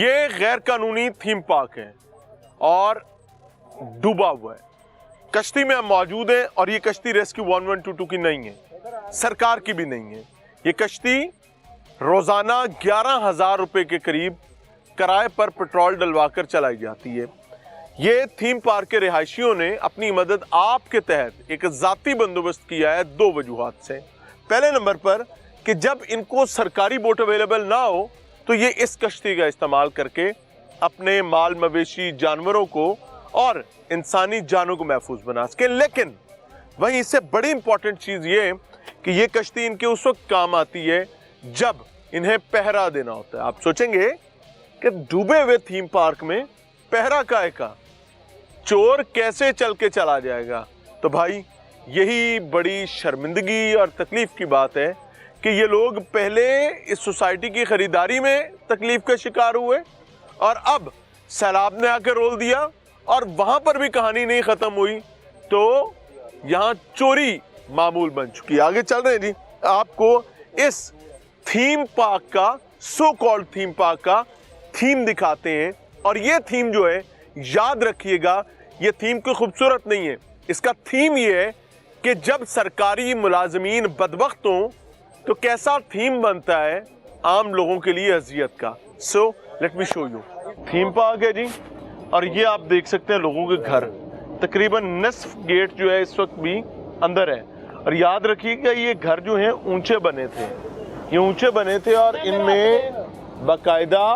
ये गैर कानूनी थीम पार्क है और डूबा हुआ है। कश्ती में हम मौजूद हैं और ये कश्ती रेस्क्यू 1122 की नहीं है, सरकार की भी नहीं है। ये कश्ती रोजाना 11,000 रुपए के करीब किराए पर पेट्रोल डलवाकर चलाई जाती है। ये थीम पार्क के रिहायशियों ने अपनी मदद आपके तहत एक जाती बंदोबस्त किया है 2 वजूहात से। पहले नंबर पर कि जब इनको सरकारी बोट अवेलेबल ना हो तो ये इस कश्ती का इस्तेमाल करके अपने माल मवेशी जानवरों को और इंसानी जानों को महफूज बना सके। लेकिन वहीं इससे बड़ी इंपॉर्टेंट चीज ये कि ये कश्ती इनके उस वक्त काम आती है जब इन्हें पहरा देना होता है। आप सोचेंगे कि डूबे हुए थीम पार्क में पहरा काहे का, चोर कैसे चल के चला जाएगा? तो भाई यही बड़ी शर्मिंदगी और तकलीफ की बात है कि ये लोग पहले इस सोसाइटी की खरीदारी में तकलीफ का शिकार हुए और अब सैलाब ने आकर रोल दिया और वहां पर भी कहानी नहीं खत्म हुई तो यहां चोरी मामूल बन चुकी है। आगे चल रहे हैं जी, आपको इस थीम पार्क का, सो कॉल्ड थीम पार्क का थीम दिखाते हैं। और ये थीम जो है, याद रखिएगा, ये थीम कोई खूबसूरत नहीं है। इसका थीम ये है कि जब सरकारी मुलाजमीन बदबख्त हों तो कैसा थीम बनता है आम लोगों के लिए अजियत का। So let me show you. Theme park है जी और ये आप देख सकते हैं लोगों के घर, तकरीबन निस्फ गेट जो है इस वक्त भी अंदर है। और याद रखिएगा ये घर जो है ऊंचे बने थे, ये ऊंचे बने थे और इनमें बाकायदा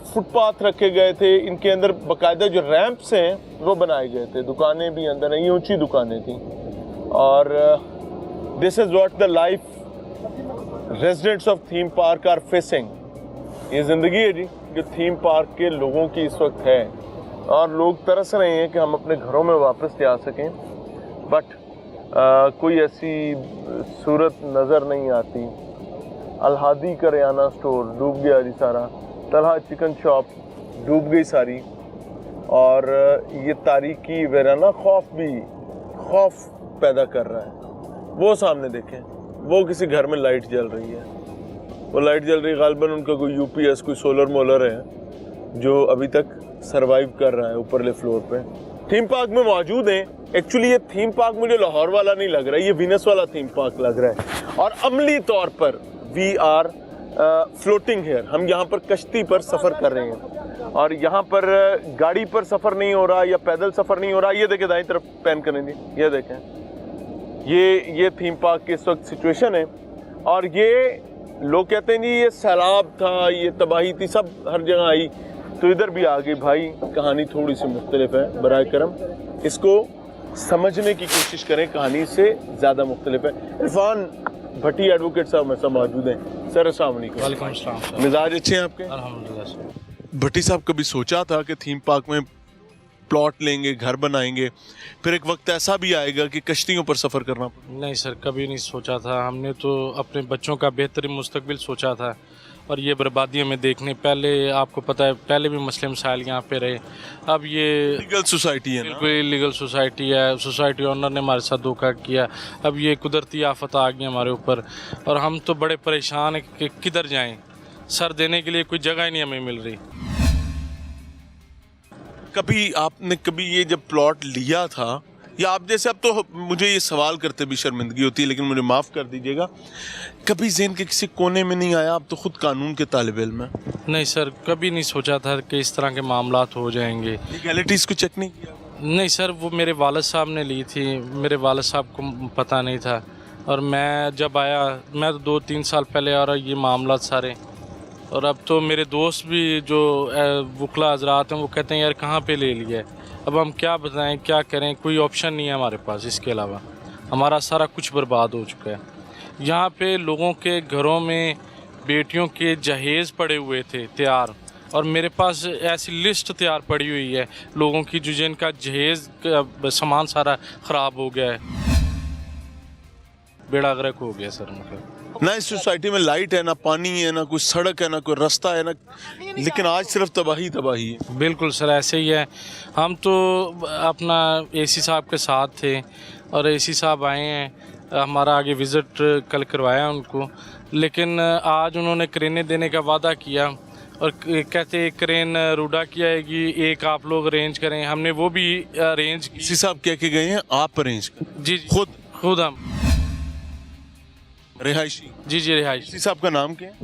फुटपाथ रखे गए थे। इनके अंदर बाकायदा जो रैंप्स हैं वो बनाए गए थे। दुकानें भी अंदर हैं, ये ऊंची दुकानें थी। और this is what the life residents of theme park are facing. ये जिंदगी है जी जो थीम पार्क के लोगों की इस वक्त है और लोग तरस रहे हैं कि हम अपने घरों में वापस जा सकें, बट कोई ऐसी सूरत नज़र नहीं आती। अलहादी करियाना स्टोर डूब गया जी सारा, तलहा चिकन शॉप डूब गई सारी। और ये तारीकी वैराना खौफ पैदा कर रहा है। वो सामने देखें, वो किसी घर में लाइट जल रही है, वो लाइट जल रही है, गालबन उनका कोई यूपीएस, कोई सोलर मोलर है जो अभी तक सरवाइव कर रहा है ऊपरले फ्लोर पे। थीम पार्क में मौजूद हैं। एक्चुअली ये थीम पार्क मुझे लाहौर वाला नहीं लग रहा है, ये वीनस वाला थीम पार्क लग रहा है। और अमली तौर पर वी आर फ्लोटिंग हेयर, हम यहाँ पर कश्ती पर सफ़र कर रहे हैं और यहाँ पर गाड़ी पर सफ़र नहीं हो रहा या पैदल सफ़र नहीं हो रहा। ये देखें, दाईं तरफ पैन करें जी, ये देखें, ये थीम पार्क की इस वक्त सिचुएशन है। और ये लोग कहते हैं जी ये सैलाब था, ये तबाही थी, सब हर जगह आई, तो इधर भी आ गई। भाई कहानी थोड़ी सी मुख्तलिफ है, बराए करम इसको समझने की कोशिश करें, कहानी से ज़्यादा मुख्तलिफ है। इरफान भट्टी एडवोकेट साहब मेरे साथ मौजूद हैं। सर अस्सलाम वालेकुम। वालेकुम अस्सलाम। मिजाज अच्छे हैं आपके? अल्हम्दुलिल्लाह। भट्टी साहब कभी सोचा था कि थीम पार्क में प्लॉट लेंगे, घर बनाएंगे, फिर एक वक्त ऐसा भी आएगा कि कश्तियों पर सफ़र करना पड़ेगा? नहीं सर, कभी नहीं सोचा था। हमने तो अपने बच्चों का बेहतरीन मुस्तकबिल सोचा था और ये बर्बादी हमें देखने, पहले आपको पता है पहले भी मसले मसाइल यहाँ पे रहे। अब ये लीगल सोसाइटी है ना? बिल्कुल लीगल सोसाइटी है, सोसाइटी ओनर ने हमारे साथ धोखा किया। अब ये कुदरती आफत आ गई हमारे ऊपर और हम तो बड़े परेशान हैं कि किधर जाएं। सर देने के लिए कोई जगह ही नहीं हमें मिल रही। कभी आपने ये जब प्लॉट लिया था, या आप जैसे, अब तो मुझे ये सवाल करते भी शर्मिंदगी होती है लेकिन मुझे माफ़ कर दीजिएगा, कभी ज़हन के किसी कोने में नहीं आया आप तो खुद कानून के तालिब इल्म हैं? नहीं सर, कभी नहीं सोचा था कि इस तरह के मामलात हो जाएंगे। लीगैलिटीज़ को चेक नहीं किया? नहीं सर, वो मेरे वालिद साहब ने ली थी, मेरे वालिद साहब को पता नहीं था। और मैं जब आया, मैं तो 2-3 साल पहले आ रहा ये मामला सारे। और अब तो मेरे दोस्त भी जो वकला हजरात हैं वो कहते हैं यार कहाँ पे ले लिया है। अब हम क्या बताएं, क्या करें, कोई ऑप्शन नहीं है हमारे पास इसके अलावा। हमारा सारा कुछ बर्बाद हो चुका है। यहाँ पे लोगों के घरों में बेटियों के जहेज़ पड़े हुए थे तैयार, और मेरे पास ऐसी लिस्ट तैयार पड़ी हुई है लोगों की जो जिनका जहेज़ का सामान सारा ख़राब हो गया है। बेड़ा गर्क हो गया सर। मतलब ना इस सोसाइटी में लाइट है, ना पानी है, ना कोई सड़क है, ना कोई रास्ता है, ना, लेकिन आज सिर्फ तबाही है। बिल्कुल सर, ऐसे ही है। हम तो अपना एसी साहब के साथ थे और एसी साहब आए हैं, हमारा आगे विज़िट कल करवाया उनको, लेकिन आज उन्होंने करेने देने का वादा किया और कहते एक क्रेन रूडा की आएगी, एक आप लोग अरेंज करें। हमने वो भी अरेंज की। इसी साहब कह के गए हैं आप अरेंज जी खुद हम रिहायशी? जी रिहायशी। इसी साहब का नाम क्या है?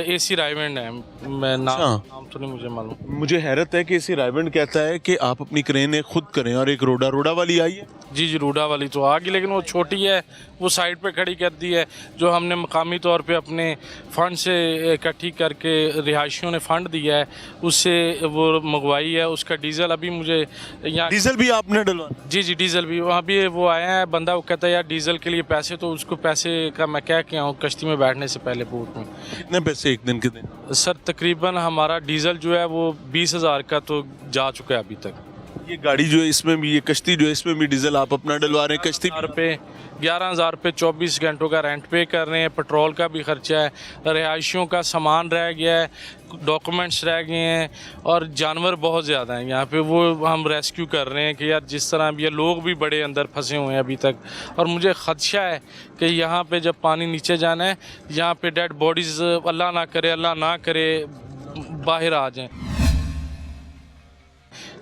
AC रायवेंड है। मैं नाम तो नहीं मुझे मालूम। मुझे हैरत है कि इसी रायवेंड कहता है कि आप अपनी क्रेन खुद करें और एक रोडा वाली आई है। जी रूडा वाली तो आ गई, लेकिन वो छोटी है, वो साइड पे खड़ी कर दी है। जो हमने मकामी तौर पे अपने फ़ंड से इकट्ठी करके रिहायशियों ने फ़ंड दिया है, उससे वो मंगवाई है। उसका डीज़ल अभी मुझे यहाँ डीजल भी आपने डलवा? जी डीज़ल भी वहाँ भी वो आया है बंदा, वो कहता है यार डीज़ल के लिए पैसे, तो उसको पैसे का मैं क्या किया हूँ कश्ती में बैठने से पहले बोट में। कितने पैसे एक दिन के दिन? सर तकरीबन हमारा डीज़ल जो है वो 20,000 का तो जा चुका है अभी तक। ये गाड़ी जो है इसमें भी, ये कश्ती जो है इसमें भी डीजल आप अपना डलवा रहे हैं? कश्ती 11,000 रुपये 24 घंटों का रेंट पे कर रहे हैं। पेट्रोल का भी खर्चा है, रिहायशियों का सामान रह गया है, डॉक्यूमेंट्स रह गए हैं, और जानवर बहुत ज़्यादा हैं यहाँ पे। वो हम रेस्क्यू कर रहे हैं कि यार जिस तरह ये लोग भी बड़े अंदर फंसे हुए हैं अभी तक। और मुझे खदशा है कि यहाँ पे जब पानी नीचे जाना है, यहाँ पे डेड बॉडीज़ अल्लाह ना करे बाहर आ जाएँ।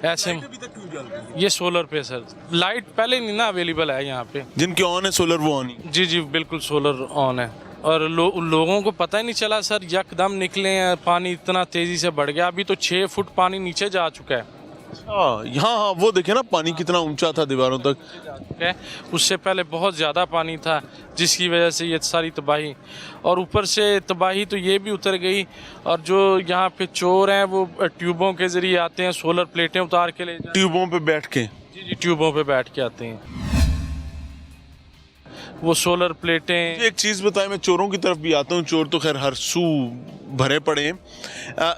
ऐसे ये सोलर पे सर, लाइट पहले नहीं ना अवेलेबल है यहाँ पे। जिनके ऑन है सोलर वो ऑन ही? जी बिल्कुल सोलर ऑन है। और लोगों को पता ही नहीं चला सर, यकदम निकले हैं, पानी इतना तेज़ी से बढ़ गया। अभी तो 6 फुट पानी नीचे जा चुका है। हाँ वो देखे ना पानी कितना ऊंचा था दीवारों तक। उससे पहले बहुत ज़्यादा पानी था, जिसकी वजह से ये सारी तबाही, और ऊपर से तबाही तो ये भी उतर गई। और जो यहाँ पे चोर हैं वो ट्यूबों के ज़रिए आते हैं, सोलर प्लेटें उतार के ले, ट्यूबों पे बैठ के? जी ट्यूबों पे बैठ के आते हैं वो सोलर प्लेटें। एक चीज़ बताएं, मैं चोरों की तरफ भी आता हूँ। चोर तो खैर हर सू भरे पड़े हैं।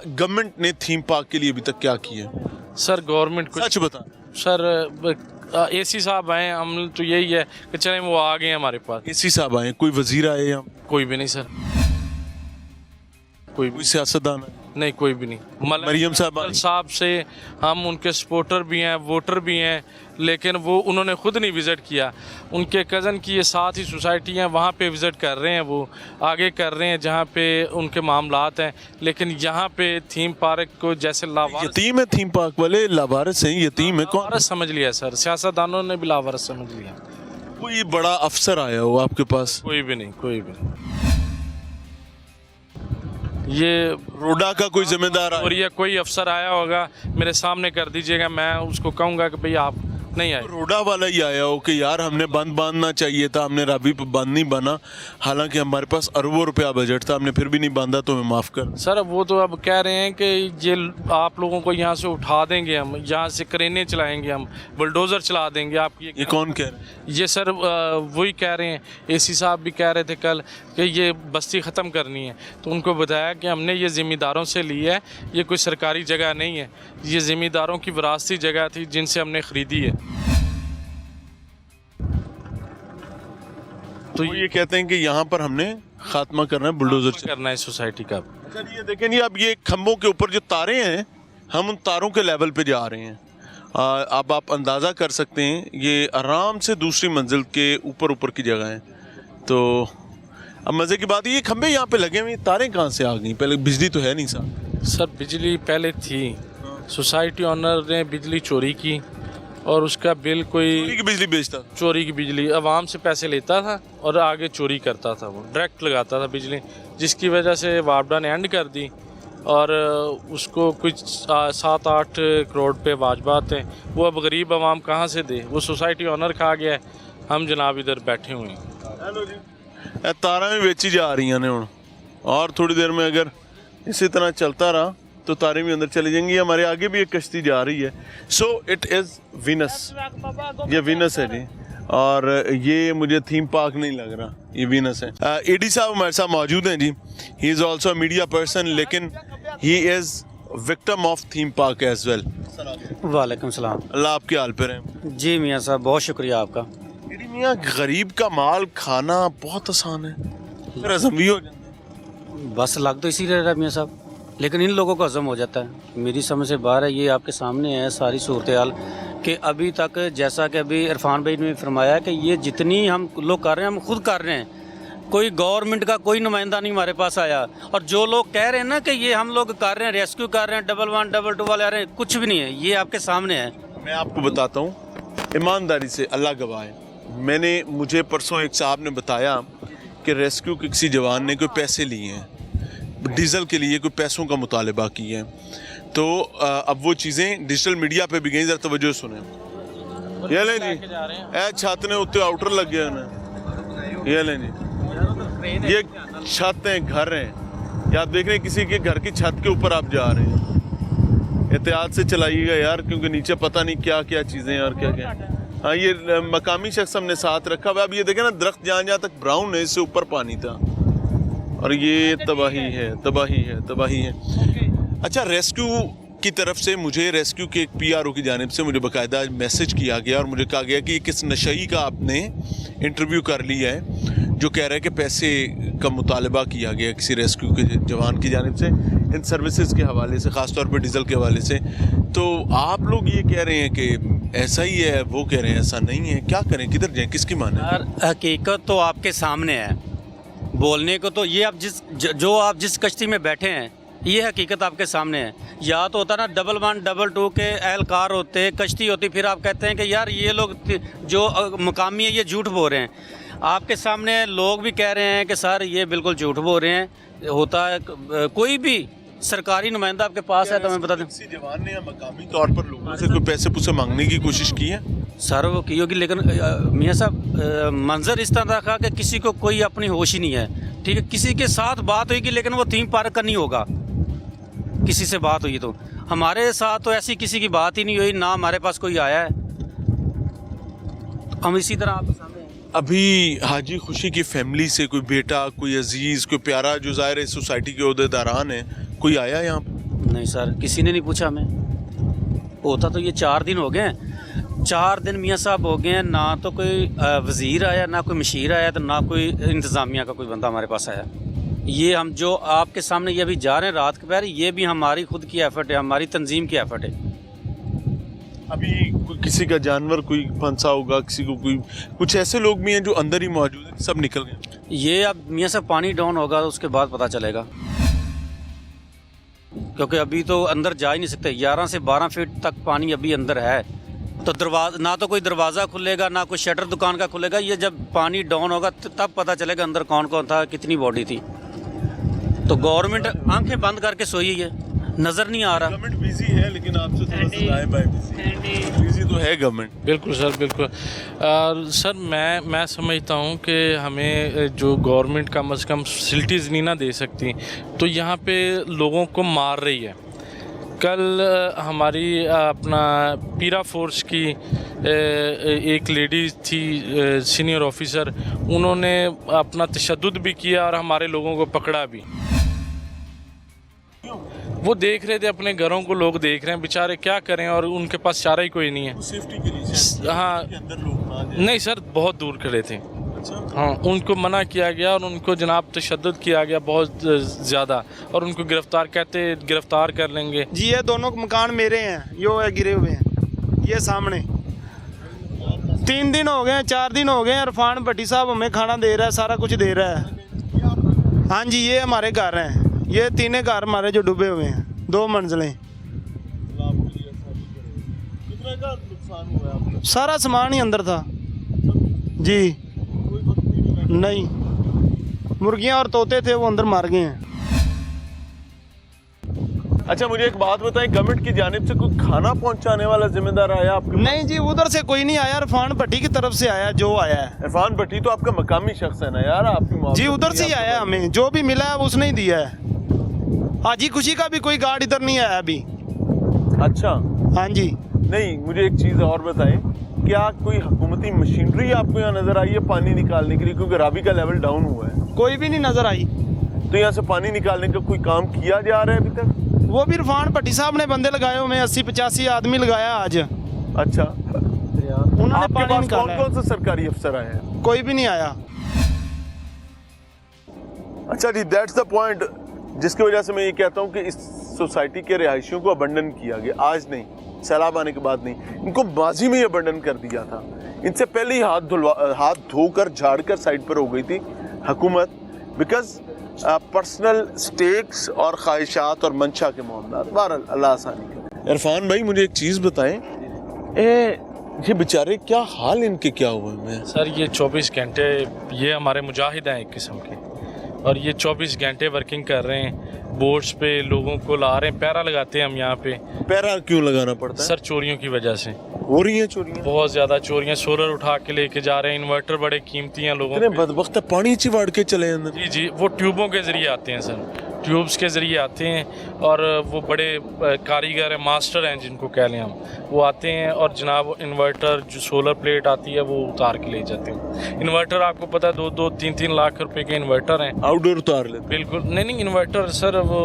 गवर्नमेंट ने थीम पार्क के लिए अभी तक क्या किया? सर गवर्नमेंट को सच बता सर, AC साहब आए, हम तो यही है कि चलें वो आ गए हमारे पास। AC साहब आए? कोई वजीर आए या कोई भी नहीं सर, कोई सियासतदान? नहीं कोई भी नहीं। मरियम साहब से हम उनके सपोर्टर भी हैं, वोटर भी हैं, लेकिन वो उन्होंने खुद नहीं विज़िट किया। उनके कज़न की ये साथ ही सोसाइटी हैं, वहाँ पे विज़िट कर रहे हैं, वो आगे कर रहे हैं जहाँ पे उनके मामलात हैं। लेकिन यहाँ पे थीम पार्क को जैसे लावारिस, यतीम है थीम पार्क वाले, लावारिस हैं, यतीम है। कौन समझ लिया सर, सियासतदानों ने भी लावारिस समझ लिया। कोई बड़ा अफसर आया हो आपके पास? कोई भी नहीं। ये रोडा का कोई जिम्मेदार और ये कोई अफसर आया होगा मेरे सामने कर दीजिएगा, मैं उसको कहूँगा कि भाई आप नहीं आए। रोडा वाला ही आया हो कि यार हमने बंद बांधना चाहिए था, हमने रावी पे बंद नहीं बांधा, हालांकि हमारे पास अरबों रुपया बजट था, हमने फिर भी नहीं बांधा, तो हमें माफ़ कर। सर वो तो अब कह रहे हैं कि ये आप लोगों को यहाँ से उठा देंगे, हम यहाँ से क्रेनें चलाएंगे, हम बुलडोज़र चला देंगे। आप ये कौन कह रहे हैं? ये सर वही कह रहे हैं। AC साहब भी कह रहे थे कल कि ये बस्ती ख़त्म करनी है, तो उनको बताया कि हमने ये ज़िम्मेदारों से ली है, ये कोई सरकारी जगह नहीं है, ये ज़िम्मेदारों की विरासती जगह थी जिनसे हमने ख़रीदी है। तो ये कहते हैं कि यहाँ पर हमने खात्मा करना है, बुलडोजर करना है सोसाइटी का। अच्छा ये देखें नहीं, अब ये खंभों के ऊपर जो तारे हैं, हम उन तारों के लेवल पे जा रहे हैं। अब आप अंदाज़ा कर सकते हैं, ये आराम से दूसरी मंजिल के ऊपर की जगह है। तो अब मज़े की बात, ये खंभे यहाँ पे लगे हुए, तारें कहाँ से आ गई? पहले बिजली तो है नहीं सर बिजली पहले थी, सोसाइटी ऑनर ने बिजली चोरी की और उसका बिल कोई चोरी की बिजली बेचता, चोरी की बिजली आवाम से पैसे लेता था और आगे चोरी करता था, वो डायरेक्ट लगाता था बिजली, जिसकी वजह से वापडा ने एंड कर दी और उसको कुछ 7-8 करोड़ पे वाजबात हैं। वो अब गरीब आवाम कहाँ से दे? वो सोसाइटी ऑनर खा गया है, हम जनाब इधर बैठे हुए हैं। तारा भी बेची जा रही हैं हुण, और थोड़ी देर में अगर इसी तरह चलता रहा तो तारे भी अंदर चली जाएंगी। हमारे आगे भी एक कश्ती जा रही है। सो इट इज़ वीनस, ये वीनस है जी, और ये मुझे थीम पार्क नहीं लग रहा, ये वीनस है। AD साहब हमारे साथ मौजूद हैं जी, he is also media person, लेकिन he is victim of theme park as well. वालेकुम सलाम। अल्लाह आपके हाल पे रहे। जी मियाँ साहब, बहुत शुक्रिया आपका। मियाँ, गरीब का माल खाना बहुत आसान है, फिर हजम भी हो जाता है। बस लग तो इसी रह रहा मियाँ साहब, लेकिन इन लोगों को हजम हो जाता है। मेरी समझ से बाहर है, ये आपके सामने है सारी सूरत हाल कि अभी तक, जैसा कि अभी इरफान भाई ने फरमाया कि ये जितनी हम लोग कर रहे हैं, हम खुद कर रहे हैं, कोई गवर्नमेंट का कोई नुमाइंदा नहीं हमारे पास आया। और जो लोग कह रहे हैं ना कि ये हम लोग कर रहे हैं, रेस्क्यू कर रहे हैं, 111 122 वाले आ रहे हैं, कुछ भी नहीं है, ये आपके सामने है। मैं आपको बताता हूँ, ईमानदारी से, अल्लाह गवाह है, मुझे परसों एक साहब ने बताया कि रेस्क्यू के किसी जवान ने कोई पैसे लिए हैं, डीजल के लिए कोई पैसों का मुतालबा किया है। तो अब वो चीज़ें डिजिटल मीडिया पे भी गई, ज़रा तवज्जो सुने। ये लें जी, ए छत ने उत्ते आउटर लग गया ना, ये लें जी, ये छत हैं, घर हैं, या आप देख रहे हैं किसी के घर की छत के ऊपर आप जा रहे हैं। एहतियात से चलाइएगा यार, क्योंकि नीचे पता नहीं क्या क्या चीज़ें हैं और क्या क्या। हाँ, ये मकामी शख्स हमने साथ रखा हुआ। अब ये देखें ना, दरख्त जहाँ जहाँ तक ब्राउन है, इससे ऊपर पानी था, और ये तबाही है, तबाही है, तबाही है। अच्छा, रेस्क्यू की तरफ से मुझे, रेस्क्यू के एक PRO की जानिब से मुझे बाकायदा मैसेज किया गया और मुझे कहा गया कि किस नशई का आपने इंटरव्यू कर लिया है जो कह रहा है कि पैसे का मुतालबा किया गया किसी रेस्क्यू के जवान की जानिब से इन सर्विसेज के हवाले से, ख़ास तौर पर डीजल के हवाले से। तो आप लोग ये कह रहे हैं कि ऐसा ही है, वो कह रहे हैं ऐसा नहीं है, क्या करें, किधर जाएं, किसकी माने? यार हकीकत तो आपके सामने है, बोलने को तो ये आप जिस कश्ती में बैठे हैं, ये हकीकत आपके सामने है। या तो होता ना 111 122 के एहलकार होते, कश्ती होती, फिर आप कहते हैं कि यार ये लोग जो मकामी है ये झूठ बोल रहे हैं। आपके सामने लोग भी कह रहे हैं कि सर ये बिल्कुल झूठ बोल रहे हैं। होता है कोई भी सरकारी नुमाइंदा आपके पास है तो मैं बता दूं, किसी जवान ने या मकामी तौर पर लोगों से कोई पैसे पुसे मांगने की कोशिश की है? सर वो की होगी, लेकिन मियाँ साहब मंजर इस तरह रखा कि किसी को कोई अपनी होश ही नहीं है। ठीक है, किसी के साथ बात होगी लेकिन वो थीम पार्क का नहीं होगा। किसी से बात हुई तो हमारे साथ तो ऐसी किसी की बात ही नहीं हुई, ना हमारे पास कोई आया है। हम इसी तरह आपके सामने हैं। अभी हाजी खुशी की फैमिली से कोई बेटा, कोई अजीज, कोई प्यारा जो ज़ाहिर है सोसाइटी के ओहदेदारान है, कोई आया यहाँ पर? नहीं सर, किसी ने नहीं पूछा हमें। होता तो ये 4 दिन हो गए हैं, 4 दिन मियाँ साहब हो गए हैं, ना तो कोई वज़ीर आया, ना कोई मशीर आया, तो ना कोई इंतज़ामिया का कोई बंदा हमारे पास आया। ये हम जो आपके सामने ये अभी जा रहे हैं रात के पहर, ये भी हमारी खुद की एफर्ट है, हमारी तंजीम की एफर्ट है। अभी किसी का जानवर कोई फंसा होगा, किसी को कोई, कुछ ऐसे लोग भी हैं जो अंदर ही मौजूद हैं, सब निकल गए? ये अब मियाँ साहब पानी डाउन होगा तो उसके बाद पता चलेगा, क्योंकि अभी तो अंदर जा ही नहीं सकते। 11 से 12 फीट तक पानी अभी अंदर है, तो ना तो कोई दरवाज़ा खुलेगा, ना कोई शटर दुकान का खुलेगा। ये जब पानी डाउन होगा तब पता चलेगा अंदर कौन कौन था, कितनी बॉडी थी। तो गवर्नमेंट आंखें बंद करके सोई है, नज़र नहीं आ रहा। गवर्नमेंट बिजी है, लेकिन आपसे थोड़ा सा दाएं बाएं बिजी तो है गवर्नमेंट। बिल्कुल सर, बिल्कुल। सर मैं समझता हूँ कि हमें जो गवर्नमेंट कम से कम फैसिलिटीज़ नहीं ना दे सकती, तो यहाँ पे लोगों को मार रही है। कल हमारी अपना पीरा फोर्स की एक लेडी थी, सीनियर ऑफिसर, उन्होंने अपना तशद्दुद भी किया और हमारे लोगों को पकड़ा भी। वो देख रहे थे अपने घरों को, लोग देख रहे हैं, बेचारे क्या करें, और उनके पास चारा ही कोई नहीं है। सेफ्टी के लिए हाँ, अंदर लोग ना जाएं। नहीं सर, बहुत दूर खड़े थे। अच्छा। हाँ, उनको मना किया गया और उनको जनाब तशद्दुद किया गया बहुत ज़्यादा, और उनको गिरफ्तार कर लेंगे। जी ये दोनों मकान मेरे हैं, यो है गिरे हुए हैं, ये सामने 3 दिन हो गए हैं, 4 दिन हो गए हैं। इरफान भट्टी साहब हमें खाना दे रहा है, सारा कुछ दे रहा है। हाँ जी, ये हमारे घर हैं, ये 3 घर हमारे जो डूबे हुए हैं, 2 मंजिलें। कितना का नुकसान हुआ आपका? सारा सामान ही अंदर था जी। नहीं, मुर्गियां और तोते थे, वो अंदर मार गए हैं। अच्छा, मुझे एक बात बताएं, गवर्नमेंट की जानिब से कोई खाना पहुंचाने वाला जिम्मेदार आया आपके? नहीं जी, उधर से कोई नहीं आया, इरफान भट्टी की तरफ से आया जो आया है। इरफान भट्टी तो आपका मकामी शख्स है ना यार, आपकी जी उधर से ही आया, हमें जो भी मिला है उसने ही दिया है। हाजी खुशी का भी कोई गार्ड इधर नहीं आया अभी। अच्छा। हाँ जी। नहीं, मुझे एक चीज़ और बताएं, क्या कोई हुकूमती मशीनरी आपको यहाँ नजर आई है पानी निकालने के लिए, क्योंकि रावी का लेवल डाउन हुआ है? कोई भी नहीं नजर आई। तो यहाँ से पानी निकालने का कोई काम किया जा रहा है अभी तक? वो भी इरफान भट्टी साहब ने बंदे लगाए हुए, 80-85 आदमी लगाया आज। अच्छा, उन्होंने आपके पानी पास निकाला कौन कौन से सरकारी अफसर आए हैं? कोई भी नहीं आया। अच्छा जी, दैट्स द पॉइंट जिसकी वजह से मैं ये कहता हूँ कि इस सोसाइटी के रिहायशियों को अबंडन किया गया। आज नहीं, सैलाब आने के बाद नहीं, इनको माजी में ही अबंडन कर दिया था। इनसे पहले ही हाथ धोकर झाड़ कर साइड पर हो गई थी। हुकूमत, बिकॉज पर्सनल स्टेक्स और ख्वाहिशात और मंशा के मामला। बहरहाल अल्लाह आसानी करे। इरफान भाई मुझे एक चीज़ बताएं, ये बेचारे क्या हाल इनके क्या हुए हैं? सर ये 24 घंटे ये हमारे मुजाहिद हैं एक किस्म के, और ये 24 घंटे वर्किंग कर रहे हैं, बोट्स पे लोगों को ला रहे हैं, पैरा लगाते हैं हम यहाँ पे। पैरा क्यों लगाना पड़ता है? सर चोरियों की वजह से हो रही हैं चोरियां, बहुत ज़्यादा चोरियां। सोलर उठा के लेके जा रहे हैं, इन्वर्टर बड़े कीमती हैं लोगों इतने के। बदबख्त है, पानी चिवाड़ के चले अंदर। जी जी, वो ट्यूबों के ज़रिए आते हैं सर, ट्यूब्स के ज़रिए आते हैं, और वो बड़े कारीगर हैं, मास्टर हैं जिनको कह लें हम, वो आते हैं और जनाब इन्वर्टर जो सोलर प्लेट आती है वो उतार के ले जाते हैं। इन्वर्टर आपको पता है 2-2, 3-3 लाख रुपए के इन्वर्टर हैं। आउटडोर उतार लेते? बिल्कुल नहीं, इन्वर्टर सर वो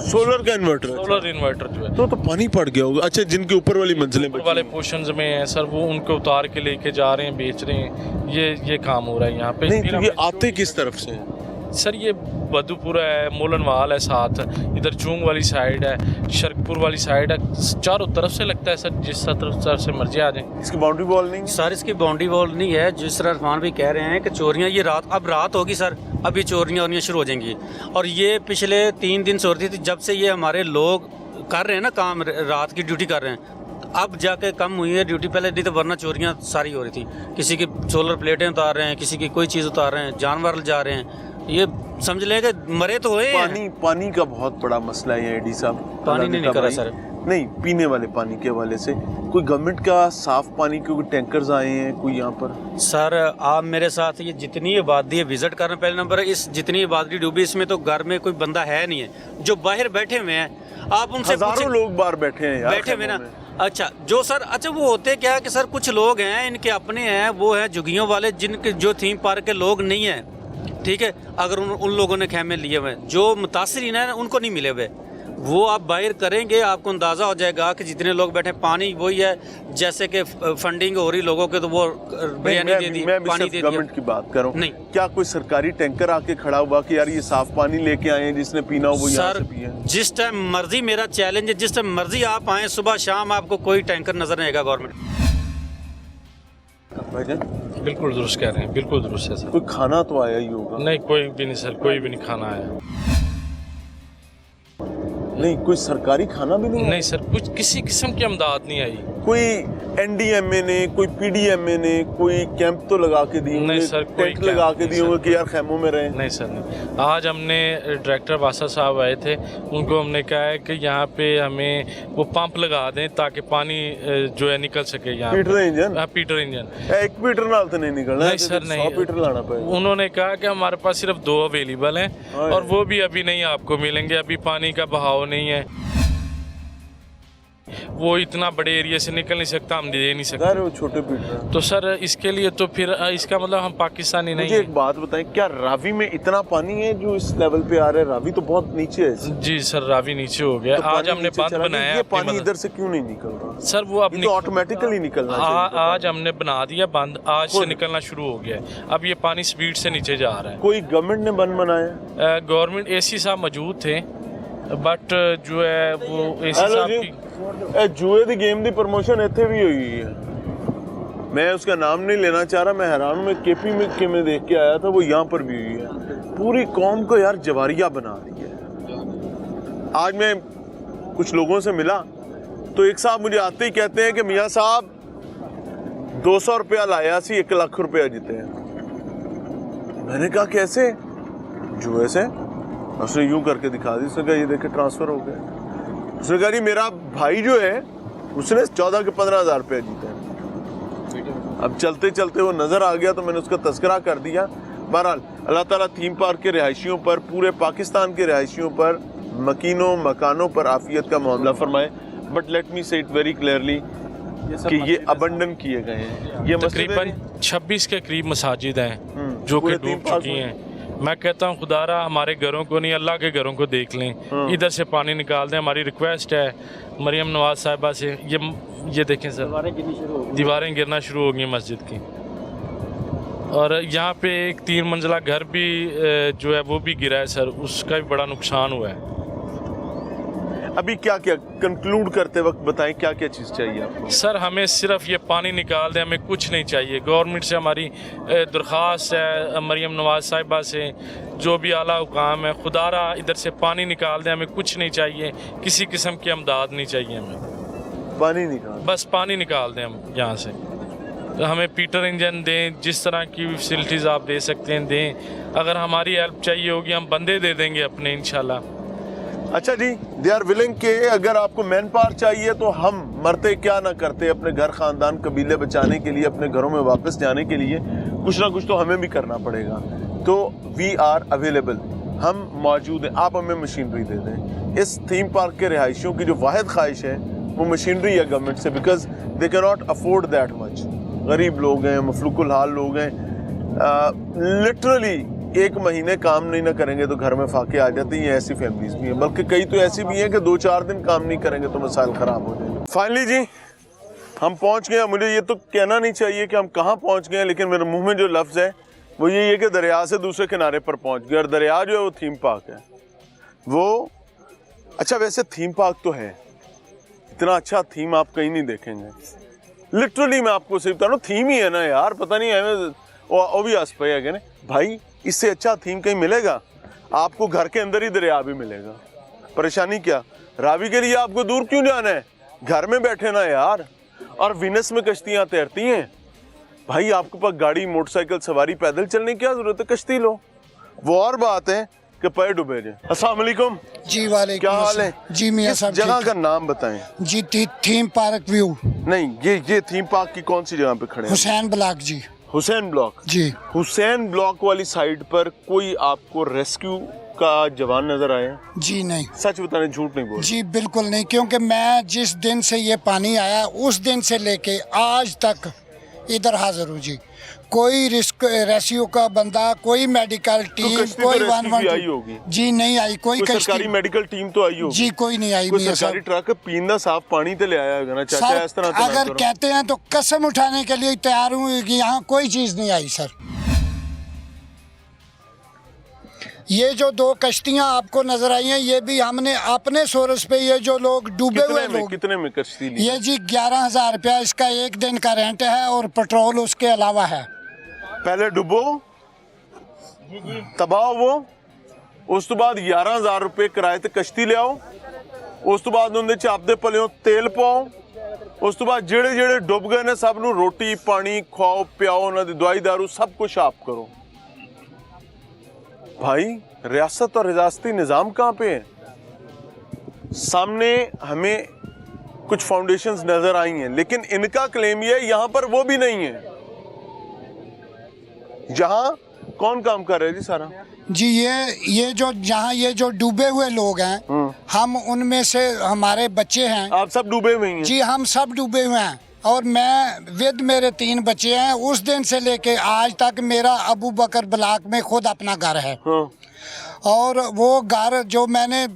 सोलर का इन्वर्टर? सोलर इन्वर्टर जो है तो पानी पड़ गया होगा। अच्छा, जिनके ऊपर वाली मंजिलें ऊपर वाले पोर्शंस में है सर, वो उनको उतार के लेके जा रहे हैं, बेच रहे हैं। ये काम हो रहा है यहाँ पे। नहीं, तो ये आते किस तरफ से हैं? सर ये बदूपुरा है, मोलनवाल है, साथ इधर चूंग वाली साइड है, शरकपुर वाली साइड है, चारों तरफ से लगता है सर, जिस तरफ से मर्जी आ जाए। इसकी बाउंड्री वॉल नहीं है? सर इसकी बाउंड्री वॉल नहीं है, जिस तरह इरफान भी कह रहे हैं कि चोरियां ये अब रात होगी सर, अभी चोरियां होनी शुरू हो जाएंगी। और ये पिछले 3 दिन से हो रही थी, जब से ये हमारे लोग कर रहे हैं ना काम, रात की ड्यूटी कर रहे हैं, अब जाके कम हुई है ड्यूटी, पहले नहीं तो वरना चोरियां सारी हो रही थी। किसी की सोलर प्लेटें उतार रहे हैं, किसी की कोई चीज़ उतार रहे हैं, जानवर जा रहे हैं, ये समझ लें कि मरे तो हुए हैं। पानी का बहुत बड़ा मसला है एडी साहब। पानी नहीं निकल रहा सर। नहीं, पीने वाले पानी के हवाले से कोई गवर्नमेंट का साफ पानी के कोई टैंकर्स आए हैं कोई यहाँ पर? सर आप मेरे साथ ये जितनी आबादी है विजिट कर रहे हैं, पहले नंबर है, इस जितनी आबादी डूबी इसमें तो घर में कोई बंदा है नहीं है, जो बाहर बैठे हुए हैं आप उनसे हजारों लोग बाहर बैठे हैं यार, बैठे हुए ना। अच्छा जो सर, अच्छा वो होते क्या है कि सर कुछ लोग हैं इनके अपने हैं, वो हैं झुग्गियों वाले, जिनके जो थीम पार्क के लोग नहीं हैं, ठीक है, अगर उन लोगों ने खेमे लिए हुए, जो मुतासिरीन हैं उनको नहीं मिले हुए, वो आप बाहर करेंगे आपको अंदाज़ा हो जाएगा कि जितने लोग बैठे, पानी वही है जैसे कि फंडिंग हो रही लोगों के, तो वो बिरयानी दे दी, पानी दे दिया। गवर्नमेंट की बात करूं, नहीं, क्या कोई सरकारी टैंकर आके खड़ा हुआ कि यार ये साफ पानी लेके आए हैं, जिसने पीना हो वो यहाँ से पिए? जिस टाइम मर्जी, मेरा चैलेंज है, जिस टाइम मर्जी आप आए, सुबह शाम आपको कोई टैंकर नजर नहीं आएगा गवर्नमेंट। बिल्कुल दुरुस्त कह रहे हैं, बिल्कुल दुरुस्त है सर। कोई खाना तो आया ही होगा? नहीं, कोई भी नहीं सर, कोई भी नहीं खाना आया। नहीं, कोई सरकारी खाना भी नहीं? नहीं सर, कुछ किसी किस्म की इमदाद नहीं आई। कोई एनडीएमए ने, कोई पीडीएमए ने कोई कैंप तो लगा के दिए? नहीं सर, कोई टेंट लगा के दिए होंगे कि यार खैमों में रहें? नहीं सर, नहीं। आज हमने डायरेक्टर बासा साहब आए थे, उनको हमने कहा है कि यहाँ पे हमें वो पंप लगा दें ताकि पानी जो है निकल सके यहाँ। Peter engine? हाँ, पीटर इंजन। 1 पीटर नाल तो नहीं निकलना? नहीं सर, नहीं, 100 पीटर लाना पड़ेगा। उन्होंने कहा कि हमारे पास सिर्फ 2 अवेलेबल हैं और वो भी अभी नहीं आपको मिलेंगे, अभी पानी का बहाव नहीं है, वो इतना बड़े एरिया से निकल नहीं सकता, हम दे नहीं सकते। वो छोटे पीटर। तो सर इसके लिए तो फिर इसका मतलब हम पाकिस्तानी नहीं मुझे एक बात बताएं, क्या रावी में इतना पानी है जो इस लेवल पे आ रहा है? रावी तो बहुत नीचे है। जी सर, रावी नीचे हो गया। तो आज हमने बांध बनाया। ये पानी इधर से क्यों नहीं निकल रहा सर? वो अब तो ऑटोमेटिकली निकलना चाहिए। आज हमने बना दिया बंद, आज से निकलना शुरू हो गया है। अब ये पानी स्पीड से नीचे जा रहा है। कोई गवर्नमेंट ने बंद बनाया? गवर्नमेंट एसी साहब मौजूद थे, बट जो है वो एसी साहब की जुए दी गेम दी प्रमोशन इत्थे भी हुई है। मैं उसका नाम नहीं लेना चाह रहा, मैं हैरान हूँ। मैं केपी में देख के आया था, वो यहाँ पर भी हुई है। पूरी कौम को यार जवारिया बना दिया है। आज मैं कुछ लोगों से मिला तो एक साहब मुझे आते ही कहते हैं कि मियाँ साहब 200 रुपया लाया सी, 1 लाख रुपया जीते हैं। मैंने कहा कैसे? जुए से। उसने यूं करके दिखा दी, उसने कहा ये देखे ट्रांसफर हो गया। उसने कहा मेरा भाई जो है उसने 14 के 15,000 रुपये जीते हैं। अब चलते चलते वो नजर आ गया तो मैंने उसका तस्करा कर दिया। बहरहाल अल्लाह ताला थीम पार्क के रिहायशियों पर, पूरे पाकिस्तान के रिहायशियों पर, मकीनों मकानों पर आफियत का मामला फरमाए। बट लेट मी से इट वेरी क्लियरली कि ये अबंडन किए गए हैं। ये तकरीबन 26 के करीब मसाजिद हैं जो कि डूब चुकी हैं। मैं कहता हूँ खुदारा हमारे घरों को नहीं, अल्लाह के घरों को देख लें, इधर से पानी निकाल दें। हमारी रिक्वेस्ट है मरियम नवाज साहिबा से। ये देखें सर, दीवारें गिरना शुरू हो गई मस्जिद की, और यहाँ पे एक 3 मंजिला घर भी जो है वो भी गिरा है सर, उसका भी बड़ा नुकसान हुआ है। अभी क्या क्या कंक्लूड करते वक्त बताएं क्या क्या चीज़ चाहिए आपको? सर हमें सिर्फ ये पानी निकाल दें, हमें कुछ नहीं चाहिए। गवर्नमेंट से हमारी दरख्वास्त है, मरीम नवाज साहिबा से, जो भी आला हुकाम है, खुदारा इधर से पानी निकाल दें, हमें कुछ नहीं चाहिए, किसी किस्म की इमदाद नहीं चाहिए हमें, पानी निकाल, बस पानी निकाल दें हम यहाँ से। तो हमें पीटर इंजन दें, जिस तरह की फैसिलिटीज़ आप दे सकते हैं दें। अगर हमारी हेल्प चाहिए होगी हम बंदे दे देंगे अपने इंशाल्लाह। अच्छा जी, दे आर विलिंग के अगर आपको मैन पावर चाहिए तो हम मरते क्या ना करते अपने घर खानदान कबीले बचाने के लिए, अपने घरों में वापस जाने के लिए कुछ ना कुछ तो हमें भी करना पड़ेगा। तो वी आर अवेलेबल, हम मौजूद हैं, आप हमें मशीनरी दे दें। इस थीम पार्क के रिहायशियों की जो वाहिद ख्वाहिश है वो मशीनरी है गवर्नमेंट से, because they can not afford that much. गरीब लोग हैं, मफलूकुल हाल लोग हैं, लिटरली एक महीने काम नहीं ना करेंगे तो घर में फाके आ जाते हैं। ऐसी फैमिलीज भी हैं, बल्कि कई तो ऐसी भी हैं कि 2-4 दिन काम नहीं करेंगे तो मसाइल ख़राब हो जाएंगे। फाइनली जी हम पहुंच गए। मुझे ये तो कहना नहीं चाहिए कि हम कहाँ पहुंच गए, लेकिन मेरे मुंह में जो लफ्ज़ है वो यही है कि दरिया से दूसरे किनारे पर पहुंच गए। और दरिया जो है वो थीम पार्क है वो। अच्छा वैसे थीम पार्क तो है, इतना अच्छा थीम आप कहीं नहीं देखेंगे। लिटरली मैं आपको सिर्फ बता रहा हूँ, थीम ही है ना यार, पता नहीं हमें वो भी आस पे है भाई, इससे अच्छा थीम कहीं मिलेगा? आपको घर के अंदर ही दरिया भी मिलेगा। परेशानी क्या, रावी के लिए आपको दूर क्यों जाना है, घर में बैठे ना यार। और विनस में कश्तियां तैरती हैं भाई, आपके पास गाड़ी मोटरसाइकिल सवारी पैदल चलने की क्या जरूरत है, कश्ती लो। वो और बात है कि पैर डूबे जाए। अस्सलाम वालेकुम जी, वाले क्या हाल है जी मियां इस साहब? जगह का नाम बताएं जी, थीम पार्क व्यू। नहीं, ये थीम पार्क की कौन सी जगह पे खड़े हैं? हुसैन ब्लॉक जी। हुसैन ब्लॉक जी। हुसैन ब्लॉक वाली साइड पर कोई आपको रेस्क्यू का जवान नजर आया? जी नहीं। सच बताने, झूठ नहीं बोल? जी बिल्कुल नहीं, क्योंकि मैं जिस दिन से ये पानी आया उस दिन से लेके आज तक इधर हाजिर हूँ जी। कोई रेस्क्यू का बंदा, कोई मेडिकल टीम, कोई 112 होगी जी नहीं आई। कोई सरकारी मेडिकल टीम तो आई होगी जी, कोई नहीं आई। कोई सरकारी ट्रक पीना साफ पानी तो ले आया होगा ना चाचा? इस तरह तो अगर कहते हैं तो कसम उठाने के लिए तैयार हूँ कि यहाँ कोई चीज़ नहीं आई सर। ये जो 2 कश्तियाँ आपको नजर आई हैं, ये भी हमने अपने सोर्स पे, ये जो लोग डूबे हुए लोग, कितने में कश्ती ली? ये जी 11,000 रुपया इसका एक दिन का रेंट है और पेट्रोल उसके अलावा है। पहले डुबो, तबाह वो, उस तो बाद 11,000 रुपये किराए ते कश्ती ले आओ, उस तो बाद उन्हें चापदे पलियों तेल पाओ, उस तो बाद जेड़े जेड़े डुब गए ने सब नू रोटी पानी खुआओ पियाओ, उन्होंने दवाई दारू सब कुछ आप करो। भाई रियासत और रियासती निज़ाम कहाँ पे है? सामने हमें कुछ फाउंडेशंस नजर आई हैं, लेकिन इनका क्लेम ये है यहाँ पर वो भी नहीं है। यहाँ कौन काम कर रहे हैं जी सारा? जी ये जो जहाँ ये जो डूबे हुए लोग हैं, हम उनमें से, हमारे बच्चे हैं। आप सब डूबे हुए हैं? जी हम सब डूबे हुए हैं, और मैं विद मेरे 3 बच्चे हैं। उस दिन से लेके आज तक मेरा अबू बकर ब्लॉक में खुद अपना घर है। हाँ। और वो घर जो मैंने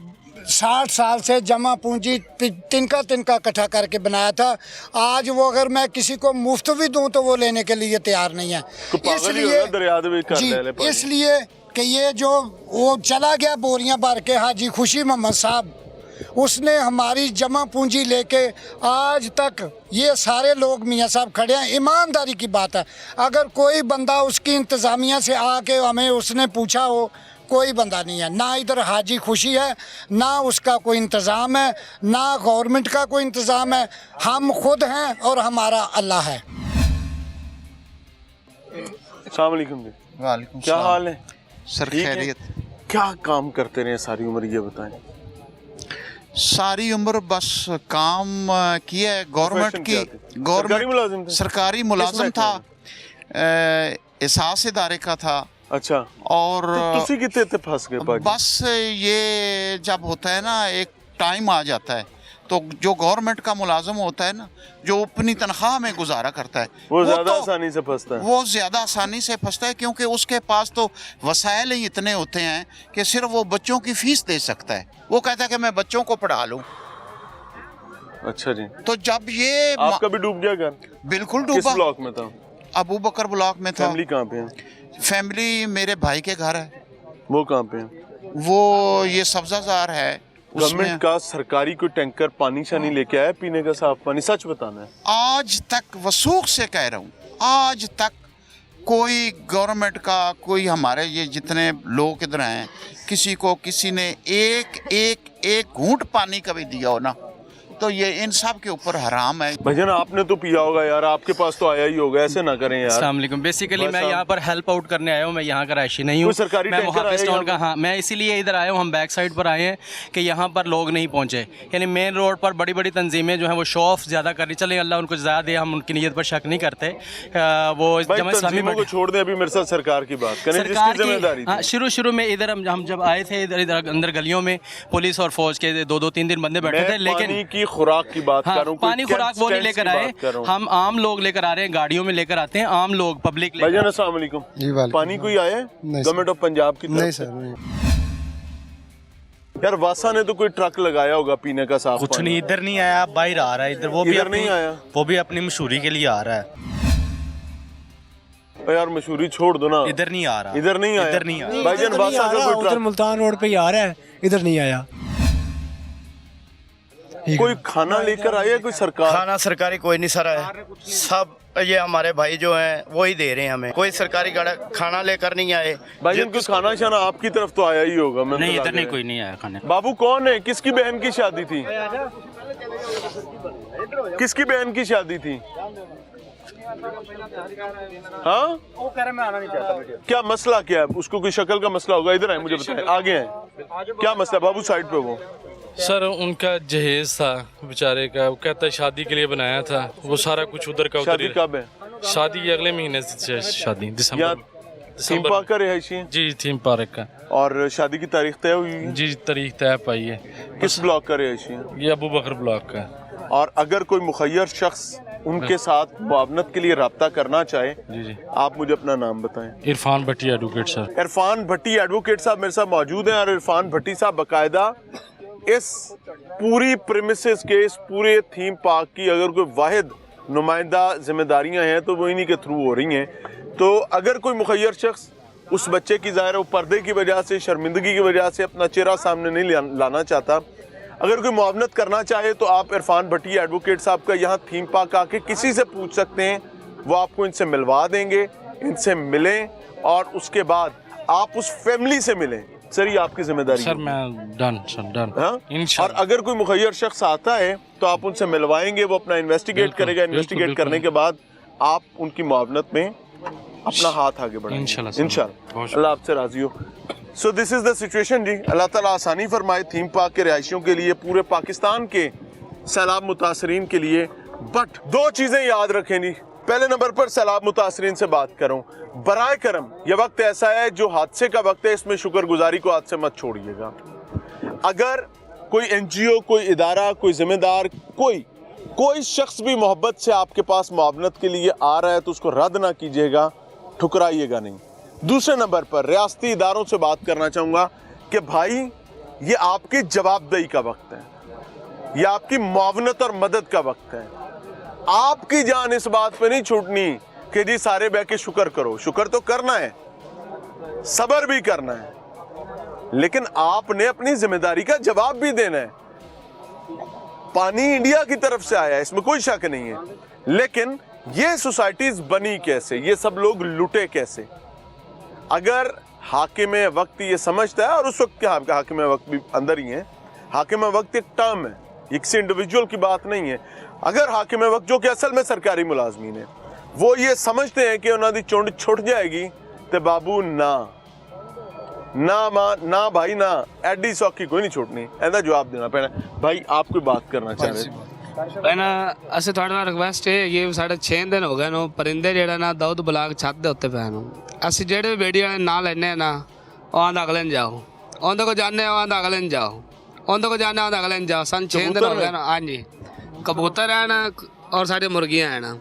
60 साल से जमा पूंजी तिनका इकट्ठा करके बनाया था, आज वो अगर मैं किसी को मुफ्त भी दूं तो वो लेने के लिए तैयार नहीं है। इसलिए कि ये जो वो चला गया बोरियां भर के, हाजी खुशी मोहम्मद साहब, उसने हमारी जमा पूंजी लेके आज तक ये सारे लोग मियाँ साहब खड़े हैं। ईमानदारी की बात है, अगर कोई बंदा उसकी इंतज़ामिया से आके हमें उसने पूछा हो, कोई बंदा नहीं है। ना इधर हाजी खुशी है, ना उसका कोई इंतज़ाम है, ना गवर्नमेंट का कोई इंतज़ाम है। हम खुद हैं और हमारा अल्लाह है। अस्सलाम वालेकुम जी। वालेकुम क्या हाल है सर? खैरियत। क्या काम करते रहे सारी उम्र, ये बताएं? सारी उम्र बस काम किया है। गवर्नमेंट की, गवर्नमेंट सरकारी मुलाजिम था, एहसास इदारे का था। अच्छा। और तुसी कितने थे फंस गए? बस ये जब होता है ना, एक टाइम आ जाता है तो जो गवर्नमेंट का मुलाजिम होता है ना, जो अपनी तनख्वाह में गुजारा करता है, वो ज्यादा आसानी से फंसता है। वो ज्यादा आसानी से फंसता है, क्योंकि उसके पास तो वसाइल ही इतने होते हैं कि सिर्फ वो बच्चों की फीस दे सकता है। वो कहता है कि मैं बच्चों को पढ़ा लूं। अच्छा जी। तो जब ये आपका भी डूब गया घर? बिल्कुल डूबा। किस ब्लॉक में था? अबू बकर ब्लॉक में था। फैमिली कहाँ पे है? फैमिली मेरे भाई के घर है। वो कहाँ पे है? वो ये सब्जाजार है, गवर्नमेंट का सरकारी कोई टैंकर पानी शानी लेके आया पीने का साफ पानी? सच बताना है। आज तक वसूख से कह रहा हूँ, आज तक कोई गवर्नमेंट का, कोई हमारे ये जितने लोग इधर हैं, किसी ने एक घूंट पानी कभी दिया हो ना, तो ये इन सब के ऊपर हराम है। भजन आपने तो पिया होगा यार, आपके पास तो आया ही होगा, ऐसे ना करें यार। अस्सलाम वालेकुम। बेसिकली मैं यहाँ पर हेल्प आउट करने आया हूँ, मैं यहाँ का रहायशी नहीं हूँ, कोई सरकारी मैं टैंकर मुहाफिज आएगा टाउन का। हाँ, मैं इसीलिए इधर आया हूँ, हम बैक साइड पर आए हैं कि यहाँ पर लोग नहीं पहुँचे। यानी मेन रोड पर बड़ी बड़ी तंजीमें जो हैं वो शो ऑफ ज़्यादा कर रही, चले अल्लाह उनको ज़्यादा दे, हम उनकी नीयत पर शक नहीं करते। वो भाई जमात इस्लामी तंजीमों को छोड़ दें, अभी मेरे साथ सरकार की बात करें, सरकार जिसकी जिम्मेदारी की। हाँ, शुरू में इधर हम जब आए थे, इधर अंदर गलियों में पुलिस और फौज के 2-3 दिन बंदे बैठे थे, लेकिन पानी की खुराक की बात कर रहा हूँ, पानी खुराक वो नहीं लेकर आए, हम आम लोग लेकर आ रहे हैं, गाड़ियों में लेकर आते हैं, आम लोग पब्लिक लेकर। भाईजान अस्सलाम वालेकुम। जी वालेकुम। पानी कोई आया है गवर्नमेंट ऑफ पंजाब की तरफ? नहीं सर, नहीं। यार वासा ने तो कोई ट्रक लगाया होगा पीने का साफ कुछ पानी। नहीं, इधर नहीं आया, बाहर आ रहा है इधर। वो भी इधर नहीं आया? वो भी अपनी मशहूरी के लिए आ रहा है। यार मशहूरी छोड़ दो ना, इधर नहीं आ रहा, इधर नहीं आया। इधर नहीं आया। भाईजान वासा का कोई उधर ट्रक, मुल्तान रोड पे ही आ रहा है, इधर नहीं आया। कोई खाना लेकर आया कोई सरकार? खाना सरकारी कोई नहीं सर है, सब ये हमारे भाई जो हैं वो ही दे रहे हैं हमें, कोई सरकारी गाड़ा खाना लेकर नहीं आए। भाईजान कुछ खाना शाना आपकी तरफ तो आया ही होगा। मैं नहीं, इधर नहीं, कोई नहीं आया खाने। बाबू कौन है, किसकी बहन की शादी थी? किसकी बहन की शादी थी? हाँ, वो कह रहे मैं आना नहीं चाहता। क्या मसला क्या है? उसको कोई शक्ल का मसला होगा, इधर है मुझे बताएं, आगे हैं। क्या मसला बाबू, साइड पे वो? सर उनका जहेज था बेचारे का, वो कहता है शादी के लिए बनाया था, वो सारा कुछ उधर का उधर शादी ही। कब है? शादी अगले महीने से, शादी दिसंबर में। थीम पार्क का रिहायशी है? जी, थीम पार्क का। और शादी की तारीख तय हुई है? जी, तारीख तय पाई है। किस ब्लॉक का रिहायशी है? ये अबू बकर ब्लॉक का। और अगर कोई मुखय्यर शख्स उनके साथ मुआवनत के लिए रब्ता करना चाहे, जी, आप मुझे अपना नाम बताएं। इरफान भट्टी एडवोकेट सर। इरफान भट्टी एडवोकेट साहब मेरे साथ मौजूद हैं, और इरफान भट्टी साहब बाकायदा इस पूरी प्रीमिसेस के, इस पूरे थीम पार्क की अगर कोई वाहिद नुमाइंदा जिम्मेदारियां हैं तो वो इन्हीं के थ्रू हो रही हैं। तो अगर कोई मुखय्यर शख्स उस बच्चे की ज़ाहिर है वो पर्दे की वजह से, शर्मिंदगी की वजह से अपना चेहरा सामने नहीं लाना चाहता, अगर कोई मुआवनत करना चाहे तो आप इरफान भट्टी एडवोकेट साहब का यहाँ थीम पार्क आके किसी से पूछ सकते हैं, वो आपको इनसे मिलवा देंगे, इनसे मिलें और उसके बाद आप उस फैमिली से मिलें। सर ये आपकी जिम्मेदारी सर, है। मैं डन सर, डन। हाँ? और इंशाल्लाह। अगर कोई मुखय्यर शख्स आता है तो आप उनसे मिलवाएंगे, वो अपना इन्वेस्टिगेट बिल्कुल, करेगा, इन्वेस्टिगेट बिल्कुल, करने के बाद आप उनकी मुआवनत में अपना हाथ आगे बढ़ाएंगे इंशाल्लाह। इंशाल्लाह। अल्लाह आपसे राजी हो। So this is the situation जी। अल्लाह ताला आसानी फरमाए थीम पार्क के रिहायशियों के लिए, पूरे पाकिस्तान के सैलाब मुतासरीन के लिए। बट दो चीजें याद रखें जी। पहले नंबर पर सैलाब मुतासरीन से बात करूं, बराए करम ये वक्त ऐसा है जो हादसे का वक्त है, इसमें शुक्रगुजारी को हाथ से मत छोड़िएगा। अगर कोई एनजीओ, कोई इदारा, कोई जिम्मेदार, कोई शख्स भी मोहब्बत से आपके पास मुआवनत के लिए आ रहा है तो उसको रद्द ना कीजिएगा, ठुकराइएगा नहीं। दूसरे नंबर पर रियासती इदारों से बात करना चाहूँगा कि भाई ये आपकी जवाबदेही का वक्त है, ये आपकी मुआवनत और मदद का वक्त है। आपकी जान इस बात पे नहीं छूटनी कि जी सारे बह के शुक्र करो, शुक्र तो करना है, सब्र भी करना है, लेकिन आपने अपनी जिम्मेदारी का जवाब भी देना है। पानी इंडिया की तरफ से आया है, इसमें कोई शक नहीं है, लेकिन ये सोसाइटीज बनी कैसे, ये सब लोग लुटे कैसे? अगर हाकिम वक्त ये समझता है, और उस वक्त क्या हाकिम वक्त भी अंदर ही है, हाकिम वक्त एक टर्म है, ये किसी इंडिविजुअल की बात नहीं है। अगर हाकिम वक्त जो कि असल में सरकारी मुलाजमीन है, वो ये समझते हैं कि उन्होंने चुंड छुट जाएगी, तो बाबू ना मां ना भाई ना, एडी सौखी कोई नहीं छुटनी, ऐसा जवाब देना पैना। भाई आप कोई बात करना चाह रहे? ਪਹਿਲਾਂ ਅਸੀਂ ਤੁਹਾਡੇ ਨਾਲ ਰਿਕਵੈਸਟ ਹੈ ਇਹ ਸਾਡੇ 6 ਦਿਨ ਹੋ ਗਏ ਨੂੰ ਪਰਿੰਦੇ ਜਿਹੜਾ ਨਾ ਦਾਊਦ ਬਲਾਕ ਛੱਤ ਦੇ ਉੱਤੇ ਪਏ ਨੂੰ, ਅਸੀਂ ਜਿਹੜੇ ਵੀਡੀਓ ਵਾਲੇ ਨਾਂ ਲੈਨੇ ਆ ਨਾ, ਉਹ ਆਂਦਾ ਅਗਲੇ ਨੂੰ ਜਾਓ, ਉਹਦੇ ਕੋ ਜਾਣੇ ਉਹ ਆਂਦਾ ਅਗਲੇ ਨੂੰ ਜਾਓ, ਉਹਦੇ ਕੋ ਜਾਣੇ ਆਂਦਾ ਅਗਲੇ ਨੂੰ ਜਾਓ। ਸਾਨੂੰ 6 ਦਿਨ ਹੋ ਗਏ ਨਾ। ਹਾਂਜੀ, ਕਬੂਤਰ ਹੈ ਨਾ ਔਰ ਸਾਡੇ ਮੁਰਗੀਆਂ ਹੈ ਨਾ,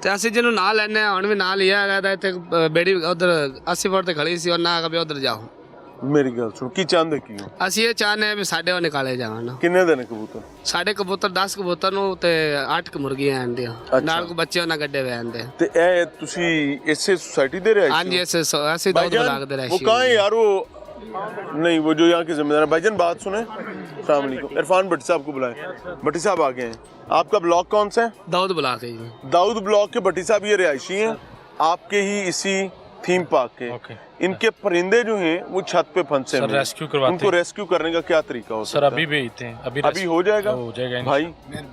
ਤੇ ਅਸੀਂ ਜਿਹਨੂੰ ਨਾਂ ਲੈਨੇ ਆ, ਹੁਣ ਵੀ ਨਾਂ ਲਿਆ ਹੈਗਾ ਤਾਂ ਇੱਥੇ ਬੇੜੀ ਉਧਰ 80 ਫੁੱਟ ਤੇ ਖੜੀ ਸੀ, ਉਹਨਾਂ ਆਖਿਆ ਵੀ ਉਧਰ ਜਾਓ। मेरी गल सुन, की चाहते की हो? ਅਸੀਂ ਇਹ ਚਾਹੁੰਦੇ ਆ ਵੀ ਸਾਡੇ ਉਹ ਨਿਕਾਲੇ ਜਾਣ ਨਾ। किन्ने दिन कबूतर? ਸਾਡੇ ਕਬੂਤਰ 10 ਕਬੂਤਰ ਨੂੰ ਤੇ 8 ਕ ਮੁਰਗੀਆਂ ਆਂਦੀਆਂ, ਨਾਲ ਕੋ ਬੱਚੇ ਉਹਨਾਂ ਗੱਡੇ ਵੇ ਆਂਦੇ। ਤੇ ਇਹ ਤੁਸੀਂ ਇਸੇ ਸੁਸਾਇਟੀ ਦੇ ਰਹੇ? ਹਾਂਜੀ, ਅਸੀਂ ਦੋ ਬਲਾਕ ਦੇ वो ਰਹਿਸ਼ੀ। कहाँ है यार? वो नहीं, वो जो यहाँ के जिम्मेदार भाईजान बात सुने। अस्सलाम वालेकुम, इरफान भट्टी साहब को बुलाएं। भट्टी साहब आ गए हैं। आपका ब्लॉक कौन सा है? दाऊद ब्लॉक है जी। दाऊद ब्लॉक के भट्टी साहब ये रिहायशी हैं आपके ही इसी थीम पार्क के। इनके परिंदे जो हैं वो छत पे फंसे हुए हैं, रेस्क्यू करवाते उनको रेस्क्यू करने का क्या तरीका हो सकता है? सर अभी भेजते हैं, अभी हो जाएगा भाई।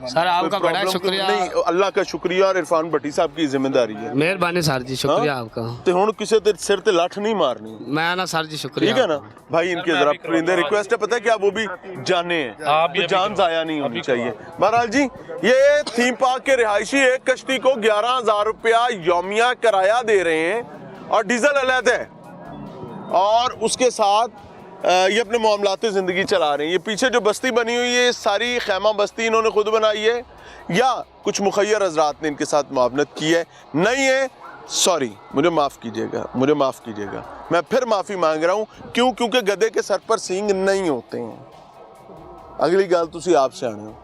सर आपका बड़ा शुक्रिया। नहीं, अल्लाह का शुक्रिया और इरफान भट्टी साहब की जिम्मेदारी है। मेहरबानी सर जी, शुक्रिया आपका। तो हुण किसी ते सिर ते लठ नहीं मारनी, मैं ना सर जी शुक्रिया। ठीक है ना भाई। इनके जरा परिंदे रिक्वेस्ट है, पता है क्या, वो भी जाने हैं, तो जान जाया नहीं होनी चाहिए। बहरहाल जी, ये थीम पार्क के रिहायशी एक कश्ती को 11,000 रुपया यौमिया किराया दे रहे हैं और डीजल अलग है, और उसके साथ ये अपने मामलाते ज़िंदगी चला रहे हैं। ये पीछे जो बस्ती बनी हुई है, सारी खैमा बस्ती इन्होंने खुद बनाई है या कुछ मुखय्यर हजरात ने इनके साथ मुआवनत की है? नहीं है, सॉरी, मुझे माफ़ कीजिएगा, मुझे माफ़ कीजिएगा। मैं फिर माफ़ी मांग रहा हूँ। क्यों? क्योंकि गधे के सर पर सींग नहीं होते हैं। अगली गल तुसी आप से आने हो।